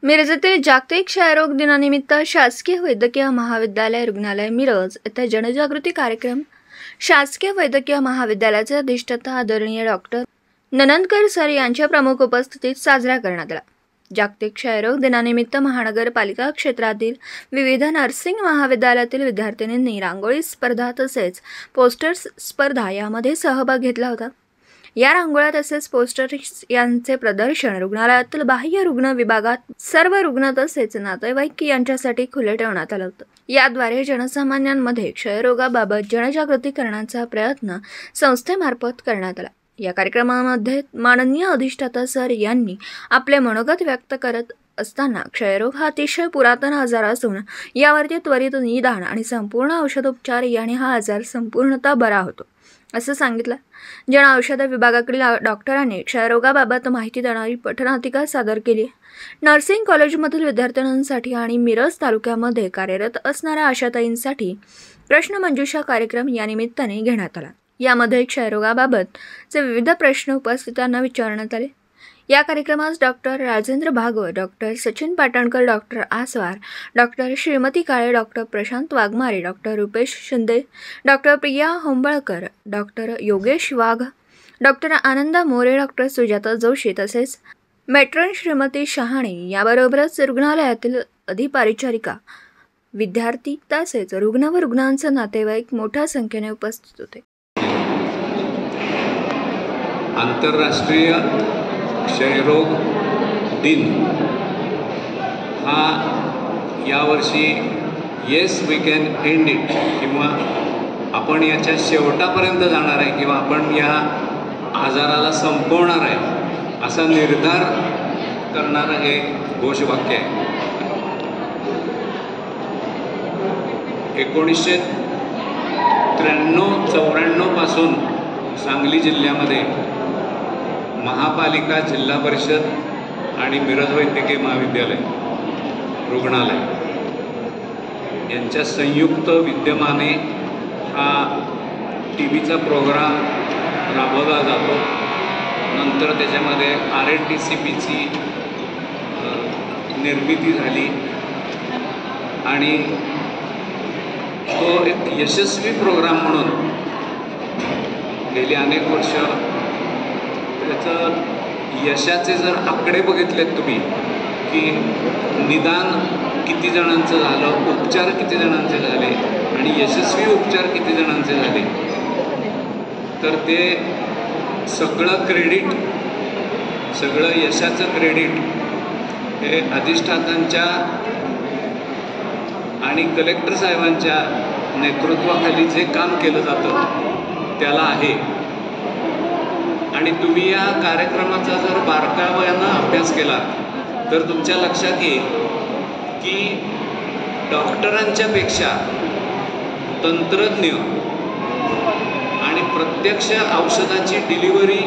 मिरजेतील जागतिक क्षयरोग दिनानिमित्त शासकीय वैद्यकीय महाविद्यालय रुग्णालय मिरज येथे जनजागृती कार्यक्रम शासकीय वैद्यकीय महाविद्यालयाचे अधिष्ठाता आदरणीय डॉक्टर ननंदकर सर यांच्या प्रमुख उपस्थितीत साजरा करण्यात आला। जागतिक क्षयरोग दिनानिमित्त महानगरपालिका क्षेत्रातील विविध नर्सिंग महाविद्यालयातील विद्यार्थिनींनी रांगोळी स्पर्धा तसेच पोस्टर्स स्पर्धा यामध्ये सहभाग घेतला होता। या रांगोळ्या तसेच पोस्टर्स यांचे प्रदर्शन रुग्णालयातील बाह्य रुग्ण विभागात सर्व रुग्ण तसेच नातेवाईक यांच्यासाठी खुले ठेवण्यात आले होते। याद्वारे जनसामान्यांमध्ये क्षयरोगाबाबत जनजागृती करण्याचा प्रयत्न संस्थेमार्फत करण्यात आला। या कार्यक्रमामध्ये माननीय अधिष्ठाता सर यांनी आपले मनोगत व्यक्त करत असताना क्षयरोग हा अतिशय पुरातन आजार असून यावरती त्वरित निदान आणि संपूर्ण औषधोपचार याने हा आजार संपूर्णतः बरा होतो असं सांगितलं। जन औषध विभागाकडील डॉक्टरांनी क्षयरोगाबाबत माहिती देणारी पठनाटिका सादर केली। नर्सिंग कॉलेजमधील विद्यार्थ्यांसाठी आणि मिरज तालुक्यामध्ये कार्यरत असणाऱ्या आशाताईंसाठी प्रश्नमंजुषा कार्यक्रम या निमित्ताने घेण्यात आला। यामध्ये क्षयरोगाबाबतचे विविध प्रश्न उपस्थितांना विचारण्यात आले। या कार्यक्रमास doctor Rajendra Bhagwat, doctor Sachin Patankar, doctor Aswar, doctor Shrimati Kale, doctor Prashant Waghmare, doctor Rupesh Shinde, doctor Priya Hombalkar, doctor Yogesh Wagh, doctor Ananda More, doctor Sujata Joshi तसेच मेट्रन श्रीमती शहाणे याबरोबरच रुग्णालयातील अधिपरिचारिका, विद्यार्थी तसेच रुग्ण व रुग्णांचे नातेवाईक मोठ्या संख्येने उपस्थित होते। आंतरराष्ट्रीय क्षयरोग दिन हा यावर्षी yes we can end it किंवा आपण याच्या शेवटापर्यंत जाणार आहे किंवा आपण या आजाराला संपवणार आहे असा निर्धार करणारं हे घोषवाक्य आहे। 1993-94 पासून सांगली जिल्ह्यामध्ये महापालिका, जिल्हा परिषद आणि मिरज वैद्यकीय महाविद्यालय रुग्णालय यांच्या संयुक्त विद्यमाने हा टीव्हीचा प्रोग्राम राबवला जातो। नंतर त्याच्यामध्ये RNTCPची निर्मिती झाली आणि तो एक यशस्वी प्रोग्राम म्हणून गेली अनेक वर्ष त्याचं यशाचे जर आकडे बघितलेत तुम्ही की निदान किती जणांचं झालं, उपचार किती जणांचे झाले आणि यशस्वी उपचार किती जणांचे झाले, तर ते सगळं क्रेडिट, सगळं यशाचं क्रेडिट हे अधिष्ठातांच्या आणि कलेक्टर साहेबांच्या नेतृत्वाखाली जे काम केलं जातं त्याला आहे। आणि तुम्ही या कार्यक्रमाचा जर बारकाव्यानं अभ्यास केला तर तुमच्या लक्षात येईल की डॉक्टरांच्या पेक्षा तंत्रज्ञ आणि प्रत्यक्ष औषधाची डिलिव्हरी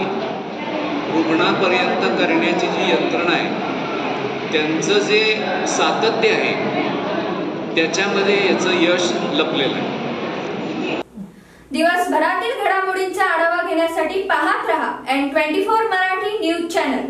रुग्णापर्यंत करण्याची जी यंत्रणा आहे त्यांचं जे सातत्य आहे त्याच्यामध्ये याचं यश लपलेलं आहे। दिवसभरातील घडामोडींचा आढावा घेण्यासाठी पाहत रहा N24 मराठी न्यूज चॅनल।